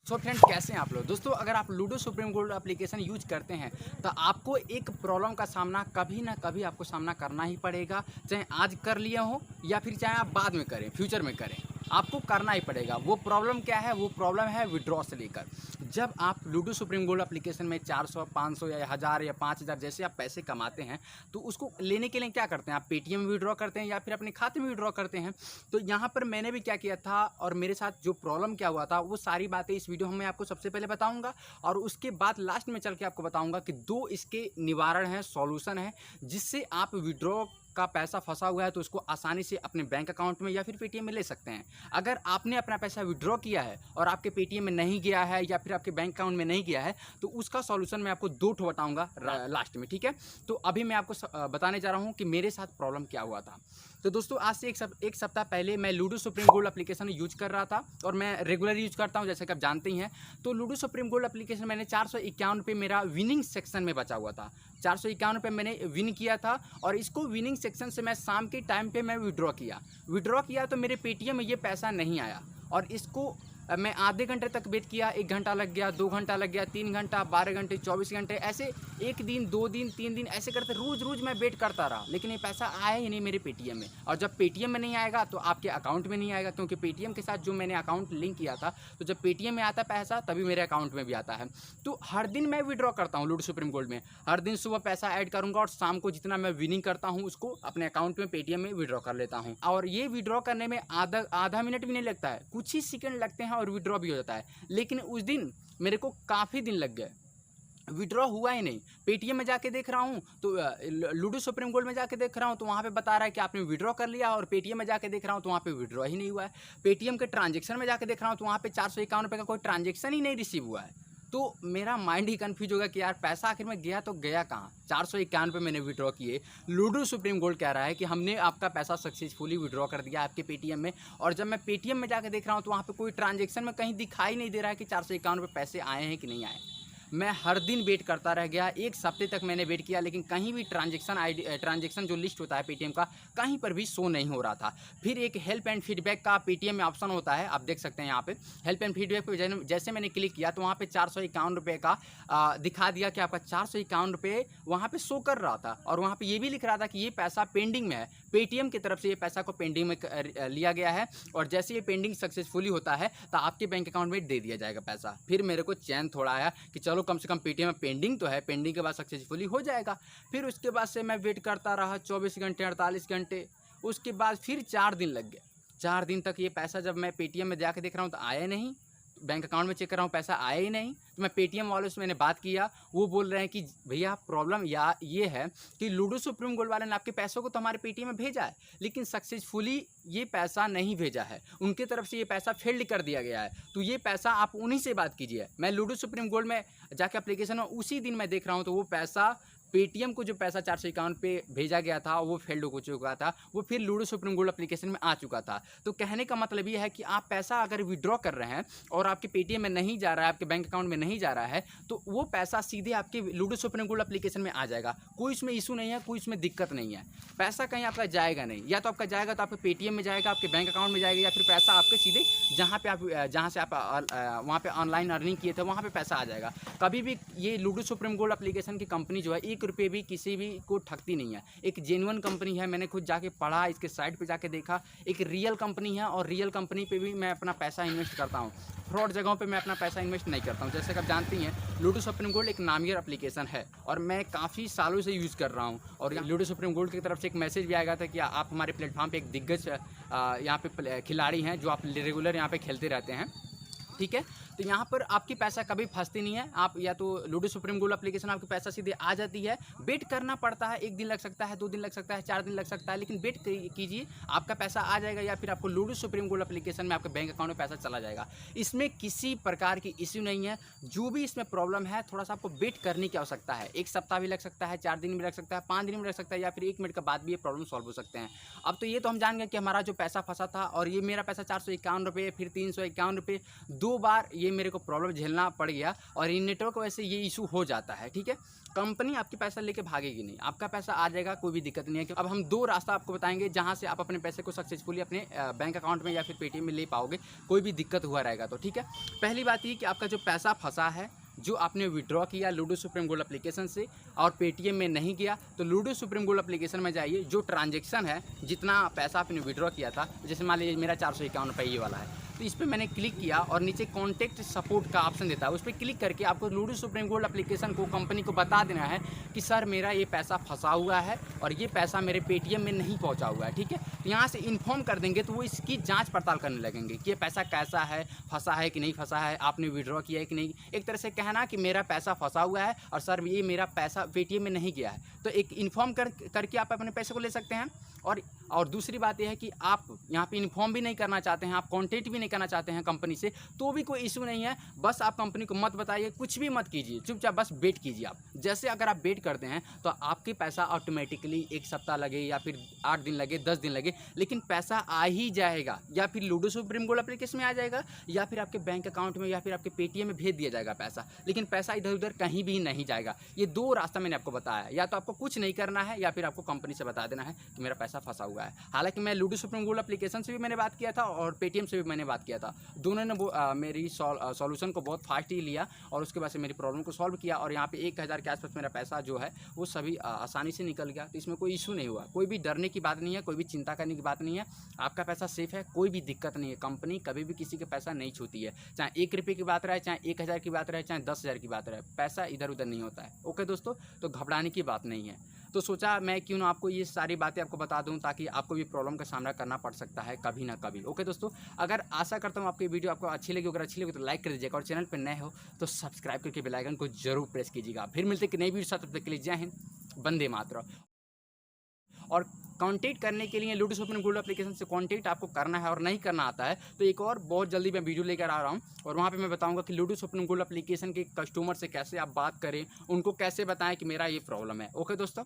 So friends, कैसे हैं आप लोग। दोस्तों, अगर आप ludo supreme gold application use करते हैं तो आपको एक प्रॉब्लम का सामना कभी ना कभी आपको सामना करना ही पड़ेगा। चाहे आज कर लिए हो या फिर चाहे आप बाद में करें, फ्यूचर में करें, आपको करना ही पड़ेगा। वो प्रॉब्लम क्या है? वो प्रॉब्लम है विड्रॉ से लेकर। जब आप लूडो सुप्रीम गोल्ड एप्लीकेशन में 400 500 या 1000 या 5000 जैसे आप पैसे कमाते हैं, तो उसको लेने के लिए क्या करते हैं? आप पेटीएम में विड्रॉ करते हैं या फिर अपने खाते में विड्रॉ करते हैं। तो यहाँ पर मैंने भी क्या किया था और मेरे साथ जो प्रॉब्लम क्या हुआ था, वो सारी बातें इस वीडियो में मैं आपको सबसे पहले बताऊंगा। और उसके बाद लास्ट में चल के आपको बताऊंगा कि दो इसके निवारण हैं, सॉल्यूशन है, जिससे आप विड्रॉ का पैसा फंसा हुआ है तो उसको आसानी से अपने बैंक अकाउंट में या फिर पेटीएम में ले सकते हैं। अगर आपने अपना पैसा विड्रॉ किया है और आपके पेटीएम में नहीं गया है या फिर आपके बैंक अकाउंट में नहीं गया है, तो उसका सॉल्यूशन मैं आपको दो ठो बताऊंगा लास्ट में, ठीक है। तो अभी मैं आपको बताने जा रहा हूँ कि मेरे साथ प्रॉब्लम क्या हुआ था। तो दोस्तों, आज से एक सप्ताह पहले मैं ludo supreme gold application use कर रहा था और मैं रेगुलर यूज करता हूं, जैसे कि आप जानते ही हैं। तो लूडो सुप्रीम गोल्ड एप्लीकेशन मैंने 451 रुपये मेरा विनिंग सेक्शन में बचा हुआ था। 451 रुपये मैंने विन किया था और इसको विनिंग सेक्शन से मैं शाम के टाइम पे मैं विड्रॉ किया तो मेरे पेटीएम में ये पैसा नहीं आया। और इसको मैं आधे घंटे तक वेट किया, 1 घंटा लग गया, 2 घंटा लग गया, 3 घंटा, 12 घंटे, 24 घंटे, ऐसे 1 दिन, 2 दिन, 3 दिन ऐसे करते रोज़ मैं वेट करता रहा, लेकिन ये पैसा आया ही नहीं मेरे पेटीएम में। और जब पेटीएम में नहीं आएगा तो आपके अकाउंट में नहीं आएगा, क्योंकि पेटीएम के साथ जो मैंने अकाउंट लिंक किया था, तो जब पेटीएम में आता है पैसा तभी मेरे अकाउंट में भी आता है। तो हर दिन मैं विड्रॉ करता हूँ लूडो सुप्रीम गोल्ड में। हर दिन सुबह पैसा ऐड करूँगा और शाम को जितना मैं विनिंग करता हूँ उसको अपने अकाउंट में पेटीएम में विड्रॉ कर लेता हूँ। और ये विड्रॉ करने में आधा मिनट भी नहीं लगता है, कुछ ही सेकंड लगते हैं और विड्रॉ भी हो जाता है। लेकिन उस दिन मेरे को काफ़ी दिन लग गए, विड्रॉ हुआ ही नहीं। पेटीएम में जाके देख रहा हूँ तो लूडो सुप्रीम गोल्ड में जाके देख रहा हूँ तो वहाँ पे बता रहा है कि आपने विड्रॉ कर लिया, और पेटीएम में जाके देख रहा हूँ तो वहाँ पे विड्रॉ ही नहीं हुआ है। पेटीएम के ट्रांजेक्शन में जाके देख रहा हूँ तो वहाँ पे 451 रुपये का कोई ट्रांजेक्शन ही नहीं रिसीव हुआ है। तो मेरा माइंड ही कन्फ्यूज होगा कि यार पैसा आखिर में गया तो गया कहाँ। 451 रुपये मैंने विड्रॉ किए, लूडो सुप्रीम गोल्ड कह रहा है कि हमने आपका पैसा सक्सेसफुली विड्रॉ कर दिया आपके पेटीएम में। और जब मैं पेटीएम में जाकर देख रहा हूँ तो वहाँ पे कोई ट्रांजेक्शन में कहीं दिखाई नहीं दे रहा है कि 451 रुपये पैसे आए हैं कि नहीं आए। मैं हर दिन वेट करता रह गया, 1 हफ्ते तक मैंने वेट किया, लेकिन कहीं भी ट्रांजेक्शन जो लिस्ट होता है पेटीएम का, कहीं पर भी शो नहीं हो रहा था। फिर एक हेल्प एंड फीडबैक का पेटीएम में ऑप्शन होता है, आप देख सकते हैं यहाँ पे हेल्प एंड फीडबैक पे जैसे मैंने क्लिक किया तो वहाँ पे 451 रुपये का दिखा दिया कि आपका 451 रुपये वहाँ पे शो कर रहा था। और वहाँ पे ये भी लिख रहा था कि ये पैसा पेंडिंग में है, पेटीएम की तरफ से ये पैसा को पेंडिंग में लिया गया है, और जैसे ये पेंडिंग सक्सेसफुली होता है तो आपके बैंक अकाउंट में दे दिया जाएगा पैसा। फिर मेरे को चैन थोड़ा आया कि चलो कम से कम पेटीएम में पेंडिंग तो है, पेंडिंग के बाद सक्सेसफुली हो जाएगा। फिर उसके बाद से मैं वेट करता रहा 24 घंटे, 48 घंटे। उसके बाद फिर 4 दिन लग गए। 4 दिन तक ये पैसा जब मैं पेटीएम में जाके देख रहा हूँ तो आया नहीं, बैंक अकाउंट में चेक कर रहा हूँ पैसा आया ही नहीं। तो मैं पेटीएम वालों से मैंने बात किया, वो बोल रहे हैं कि भैया प्रॉब्लम ये है कि लूडो सुप्रीम गोल्ड वाले ने आपके पैसों को तो हमारे पेटीएम में भेजा है, लेकिन सक्सेसफुली ये पैसा नहीं भेजा है, उनके तरफ से ये पैसा फेल्ड कर दिया गया है। तो ये पैसा आप उन्हीं से बात कीजिए। मैं लूडो सुप्रीम गोल्ड में जाके एप्लीकेशन में उसी दिन मैं देख रहा हूँ तो वो पैसा पेटीएम को जो पैसा 451 पे भेजा गया था वो फेल्ड हो चुका था, वो फिर लूडो सुप्रीम गोल्ड एप्लीकेशन में आ चुका था। तो कहने का मतलब ये है कि आप पैसा अगर विड्रॉ कर रहे हैं और आपके पेटीएम में नहीं जा रहा है, आपके बैंक अकाउंट में नहीं जा रहा है, तो वो पैसा सीधे आपके लूडो सुप्रीम गोल्ड एप्लीकेशन में आ जाएगा। कोई इसमें इशू नहीं है, कोई इसमें दिक्कत नहीं है। पैसा कहीं आपका जाएगा नहीं, या तो आपका जाएगा तो आपके पेटीएम में जाएगा, आपके बैंक अकाउंट में जाएगा, या फिर पैसा आपके सीधे जहाँ से आप वहाँ पे ऑनलाइन अर्निंग किए थे वहाँ पे पैसा आ जाएगा। कभी भी ये लूडो सुप्रीम गोल्ड एप्लीकेशन की कंपनी जो है 1 रुपये भी किसी भी को ठगती नहीं है। एक जेन्युइन कंपनी है, मैंने खुद जाके पढ़ा, इसके साइट पे जाके देखा, एक रियल कंपनी है। और रियल कंपनी पे भी मैं अपना पैसा इन्वेस्ट करता हूँ, फ्रॉड जगहों पे मैं अपना पैसा इन्वेस्ट नहीं करता हूँ। जैसे कि आप जानती हैं लूडो सुप्रीम गोल्ड एक नामियर एप्लीकेशन है और मैं काफ़ी सालों से यूज़ कर रहा हूँ। और लूडो सुप्रीम गोल्ड की तरफ से एक मैसेज भी आया था कि आप हमारे प्लेटफॉर्म पे एक दिग्गज यहाँ पे खिलाड़ी हैं जो आप रेगुलर यहाँ पे खेलते रहते हैं, ठीक है। तो यहाँ पर आपकी पैसा कभी फंसती नहीं है। आप या तो लूडो सुप्रीम गोल्ड एप्लीकेशन आपके पैसा सीधे आ जाती है, वेट करना पड़ता है, 1 दिन लग सकता है, 2 दिन लग सकता है, 4 दिन लग सकता है, लेकिन वेट कीजिए, आपका पैसा आ जाएगा, या फिर आपको लूडो सुप्रीम गोल्ड एप्लीकेशन में आपके बैंक अकाउंट में पैसा चला जाएगा। इसमें किसी प्रकार की इश्यू नहीं है। जो भी इसमें प्रॉब्लम है, थोड़ा सा आपको वेट करने की आवश्यकता है। 1 सप्ताह भी लग सकता है, 4 दिन भी लग सकता है, 5 दिन भी लग सकता है, या फिर 1 मिनट के बाद भी ये प्रॉब्लम सॉल्व हो सकते हैं। अब तो ये तो हम जान गए कि हमारा जो पैसा फंसा था, और ये मेरा पैसा 451 रुपये, फिर 351 रुपये, 2 2 बार ये मेरे को प्रॉब्लम झेलना पड़ गया और इन नेटवर्क वजह से ये इशू हो जाता है, ठीक है। कंपनी आपके पैसा लेके भागेगी नहीं, आपका पैसा आ जाएगा, कोई भी दिक्कत नहीं है। अब हम 2 रास्ता आपको बताएंगे जहाँ से आप अपने पैसे को सक्सेसफुली अपने बैंक अकाउंट में या फिर पेटीएम में ले पाओगे, कोई भी दिक्कत हुआ रहेगा तो, ठीक है। पहली बात ये कि आपका जो पैसा फंसा है, जो आपने विड्रॉ किया लूडो सुप्रीम गोल्ड एप्लीकेशन से और पेटीएम में नहीं गया, तो लूडो सुप्रीम गोल्ड एप्लीकेशन में जाइए। जो ट्रांजैक्शन है, जितना पैसा आपने विड्रॉ किया था, जैसे मान लीजिए मेरा 451 रुपये ये वाला है, तो इस पर मैंने क्लिक किया और नीचे कॉन्टैक्ट सपोर्ट का ऑप्शन देता है, उस पर क्लिक करके आपको लूडो सुप्रीम गोल्ड एप्लीकेशन को, कंपनी को बता देना है कि सर मेरा ये पैसा फंसा हुआ है और ये पैसा मेरे पेटीएम में नहीं पहुंचा हुआ है, ठीक है। यहाँ से इन्फॉर्म कर देंगे तो वो इसकी जांच पड़ताल करने लगेंगे कि ये पैसा कैसा है, फंसा है कि नहीं फंसा है, आपने विड्रॉ किया है कि नहीं। एक तरह से कहना कि मेरा पैसा फंसा हुआ है और सर ये मेरा पैसा पेटीएम में नहीं गया है, तो एक इन्फॉर्म करके आप अपने पैसे को ले सकते हैं। और दूसरी बात यह है कि आप यहाँ पे इन्फॉर्म भी नहीं करना चाहते हैं, आप कॉन्टेक्ट भी नहीं करना चाहते हैं कंपनी से, तो भी कोई इशू नहीं है। बस आप कंपनी को मत बताइए, कुछ भी मत कीजिए, चुपचाप बस वेट कीजिए आप। जैसे अगर आप वेट करते हैं तो आपके पैसा ऑटोमेटिकली 1 सप्ताह लगे या फिर 8 दिन लगे, 10 दिन लगे, लेकिन पैसा आ ही जाएगा। या फिर लूडो सुप्रीम गोल्ड एप्लीकेशन में आ जाएगा या फिर आपके बैंक अकाउंट में या फिर आपके पेटीएम में भेज दिया जाएगा पैसा, लेकिन पैसा इधर उधर कहीं भी नहीं जाएगा। ये 2 रास्ता मैंने आपको बताया, या तो आपको कुछ नहीं करना है या फिर आपको कंपनी से बता देना है कि मेरा पैसा फंसा हुआ है। हालांकि मैं लूडो सुप्रीम गोल्ड एप्लीकेशन से भी मैंने बात किया था और पेटीएम से भी मैंने बात किया था, दोनों ने मेरी सॉल्यूशन को बहुत फास्ट ही लिया और उसके बाद से मेरी प्रॉब्लम को सॉल्व किया और यहाँ पे 1000 के आसपास मेरा पैसा जो है वो सभी आसानी से निकल गया। तो इसमें कोई इशू नहीं हुआ, कोई भी डरने की बात नहीं है, कोई भी चिंता करने की बात नहीं है। आपका पैसा सेफ है, कोई भी दिक्कत नहीं है। कंपनी कभी भी किसी के पैसा नहीं छूती है, चाहे 1 रुपये की बात रहे, चाहे 1000 की बात रहे, चाहे 10,000 की बात रहे, पैसा इधर उधर नहीं होता है। ओके दोस्तों, तो घबराने की बात नहीं है। तो सोचा मैं क्यों ना आपको ये सारी बातें आपको बता दूं, ताकि आपको भी प्रॉब्लम का सामना करना पड़ सकता है कभी ना कभी। ओके दोस्तों, अगर आशा करता हूं आपकी वीडियो आपको अच्छी लगी, अगर अच्छी लगी तो लाइक कर दीजिएगा और चैनल पर नए हो तो सब्सक्राइब करके बेल आइकन को जरूर प्रेस कीजिएगा। फिर मिलते कि नई वीडियो साथ, तब तक के लिए जय हिंद, वंदे मातरम। और कांटेक्ट करने के लिए लूडो सुप्रीम गोल्ड एप्लीकेशन से कांटेक्ट आपको करना है और नहीं करना आता है तो एक और बहुत जल्दी मैं वीडियो लेकर आ रहा हूं और वहां पे मैं बताऊंगा कि लूडो सुप्रीम गोल्ड एप्लीकेशन के कस्टमर से कैसे आप बात करें, उनको कैसे बताएं कि मेरा ये प्रॉब्लम है। ओके दोस्तों।